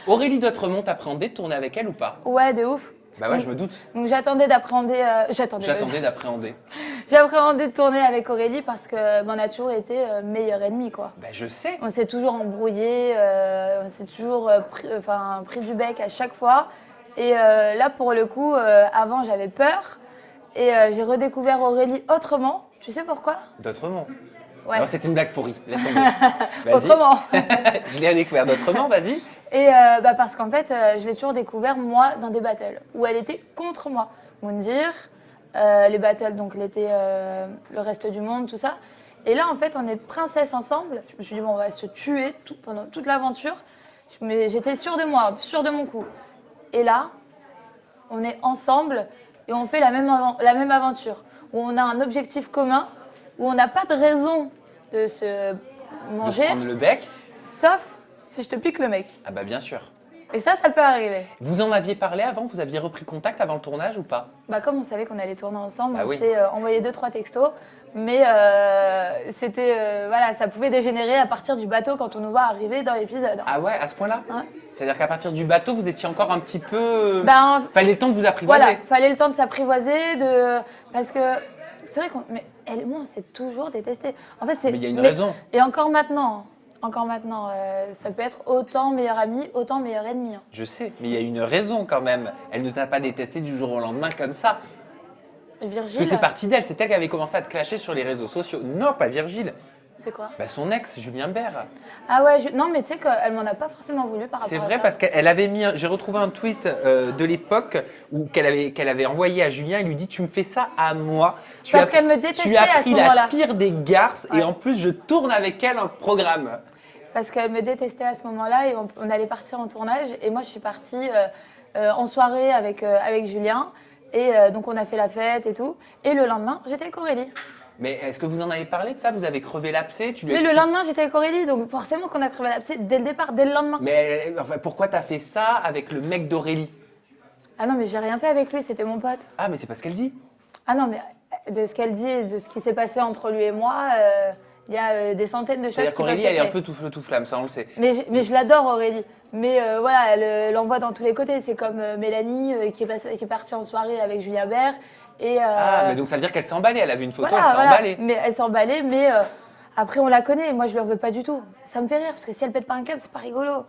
Aurélie d'Autremont, t'appréhendais de tourner avec elle ou pas? Ouais, de ouf. Bah ouais, je me doute. Donc j'attendais d'appréhender. J'attendais d'appréhender. J'appréhendais de tourner avec Aurélie parce que on a toujours été meilleurs ennemis, quoi. Bah je sais. On s'est toujours embrouillé, on s'est toujours pris du bec à chaque fois. Et là, pour le coup, avant, j'avais peur. Et j'ai redécouvert Aurélie autrement. Tu sais pourquoi? D'Autremont. Ouais. Non, c'était une blague pourrie. Laisse tomber. Vas-y. Autrement. Je l'ai découvert d'Autremont, vas-y. Et parce qu'en fait, je l'ai toujours découvert, moi, dans des battles, où elle était contre moi. Moundir, les battles, donc l'été, le reste du monde, tout ça. Et là, en fait, on est princesse ensemble. Je me suis dit, bon, on va se tuer pendant toute l'aventure. Mais j'étais sûre de moi, sûre de mon coup. Et là, on est ensemble et on fait la même aventure, où on a un objectif commun, où on n'a pas de raison de se manger, De se prendre le bec. sauf si je te pique le mec. Ah bah bien sûr. Et ça peut arriver. Vous en aviez parlé avant? Vous aviez repris contact avant le tournage ou pas? Bah, comme on savait qu'on allait tourner ensemble, Ah on oui. s'est envoyé 2-3 textos. Mais c'était, voilà, ça pouvait dégénérer à partir du bateau quand on nous voit arriver dans l'épisode. Ah ouais, à ce point-là? Ouais. C'est-à-dire qu'à partir du bateau, vous étiez encore un petit peu... Ben, Fallait le temps de vous apprivoiser. voilà, fallait le temps de s'apprivoiser, parce que c'est vrai qu'on, mais elle et moi, on s'est toujours détestés. En fait, c'est. Mais il y a une raison. Et encore maintenant, ça peut être autant meilleur ami, autant meilleur ennemi. Hein. Je sais, mais il y a une raison quand même. Elle ne t'a pas détesté du jour au lendemain comme ça. Virgile. Parce que c'est parti d'elle, c'est elle qui avait commencé à te clasher sur les réseaux sociaux. Non, pas Virgile. C'est quoi? Bah, son ex, Julien Bert. Ah ouais, non, mais tu sais qu'elle m'en a pas forcément voulu par rapport C'est à vrai ça. parce qu'elle avait mis, j'ai retrouvé un tweet de l'époque où qu'elle avait envoyé à Julien. Il lui dit, tu me fais ça à moi. Parce qu'elle me détestait Tu as à ce pris la moment-là. pire des garces et Ouais. en plus je tourne avec elle un programme. Parce qu'elle me détestait à ce moment-là et on allait partir en tournage. Et moi, je suis partie en soirée avec Julien. Et donc, on a fait la fête et tout. Et le lendemain, j'étais avec Aurélie. Mais est-ce que vous en avez parlé de ça? Vous avez crevé l'abcès? Tu lui as Mais le expliqué- lendemain, j'étais avec Aurélie. Donc, forcément qu'on a crevé l'abcès dès le départ, dès le lendemain. Mais enfin, pourquoi t'as fait ça avec le mec d'Aurélie? Ah non, mais j'ai rien fait avec lui, c'était mon pote. Ah, mais c'est pas ce qu'elle dit. Ah non, mais de ce qu'elle dit et de ce qui s'est passé entre lui et moi, il y a des centaines de choses C'est-à-dire qui peuvent qu'Aurélie, elle est un choquer. peu tout feu tout flamme, ça on le sait. Mais je l'adore, Aurélie. Mais voilà, elle l'envoie dans tous les côtés. C'est comme Mélanie qui est partie en soirée avec Julien Bert. Et, Ah, mais donc ça veut dire qu'elle s'est emballée. Elle a vu une photo, voilà, elle s'est voilà. emballée. Mais elle s'est emballée, mais après on la connaît. Moi, je ne lui en veux pas du tout. Ça me fait rire parce que si elle pète pas un câble, c'est pas rigolo.